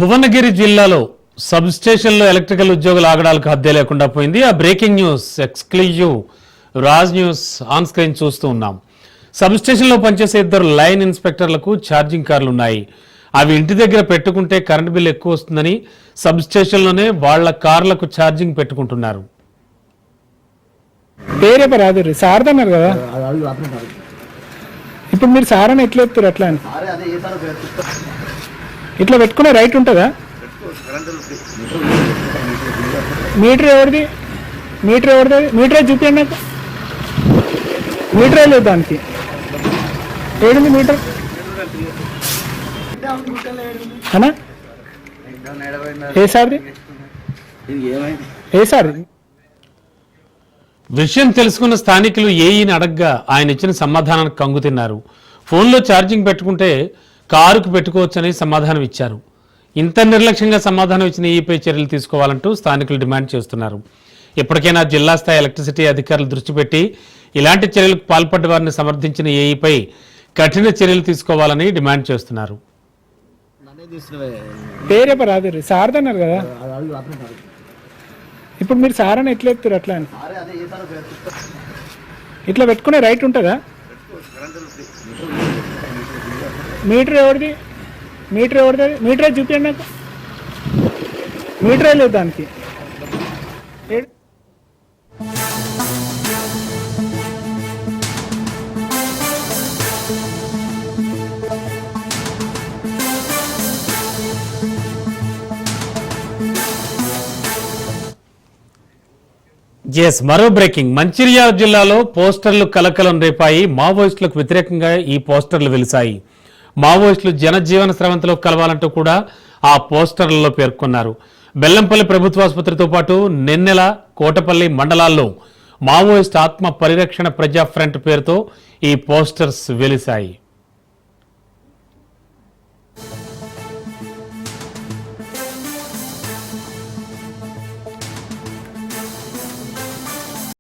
భువనగిరి జిల్లాలో సబ్ స్టేషన్లో ఎలక్ట్రికల్ ఉద్యోగుల ఆగడాలకు హద్దే లేకుండా పోయింది. ఆ breaking news exclusive Raj news on screen చూస్తూ ఉన్నాం. సబ్ స్టేషన్లో పనిచేసే 2 లైన్ ఇన్స్పెక్టర్లకు ఛార్జింగ్ కార్లు ఉన్నాయి. అవి ఇంటి దగ్గర పెట్టుకుంటే కరెంట్ బిల్ ఎక్కువ వస్తుందని సబ్ స్టేషన్లోనే వాళ్ల కార్లకు ఛార్జింగ్ పెట్టుకుంటున్నారు. పేరే రాదు సార్ అన్నారు కదా, ఇప్పుడు మీరు సార్ అని ఎట్లా చెప్తారు? అట్లా అని ఇట్లా పెట్టుకునే రైట్ ఉంటుందా? మీటర్ ఎవరిది? మీటరే చూపించండి నాకు. మీటరే లేదు దానికి. ఏడింది మీటర్ అన్నా? ఏ సార్ది? ఏ సార్? విషయం తెలుసుకున్న స్థానికులు ఏఈని అడగ్గా ఆయన ఇచ్చిన సమాధానానికి కంగుతిన్నారు. ఫోన్లో ఛార్జింగ్ పెట్టుకుంటే కారుకు పెట్టుకోవచ్చని సమాధానం ఇచ్చారు. ఇంత నిర్లక్ష్యంగా సమాధానం ఇచ్చిన ఏఈపై చర్యలు తీసుకోవాలంటూ స్థానికులు డిమాండ్ చేస్తున్నారు. ఇప్పటికైనా జిల్లా స్థాయి ఎలక్ట్రిసిటీ అధికారులు దృష్టి పెట్టి ఇలాంటి చర్యలకు పాల్పడ్డ వారిని సమర్థించిన ఏఈపై కఠిన చర్యలు తీసుకోవాలని డిమాండ్ చేస్తున్నారు. పేరే రాదు సార్ అన్నారు కదా, ఇప్పుడు మీరు సార్ అని ఎట్లా చెప్తారు? అట్లా అని ఇట్లా పెట్టుకునే రైట్ ఉంటుందా? మీటర్ ఎవరిది? మీటరే చూపించండి నాకు. మీటరే లేదు దానికి. మరో బ్రేకింగ్. మంచిర్యాల జిల్లాలో పోస్టర్లు కలకలం రేపాయి. మావోయిస్టులకు వ్యతిరేకంగా ఈ పోస్టర్లు వెలిశాయి. మావోయిస్టులు జనజీవన స్రవంతిలో కలవాలంటూ కూడా ఆ పోస్టర్లలో పేర్కొన్నారు. బెల్లంపల్లి ప్రభుత్వాసుపత్రితో పాటు నెన్నెల, కోటపల్లి మండలాల్లో మావోయిస్ట్ ఆత్మ పరిరక్షణ ప్రజా ఫ్రంట్ పేరుతో ఈ పోస్టర్స్ వెలిశాయి.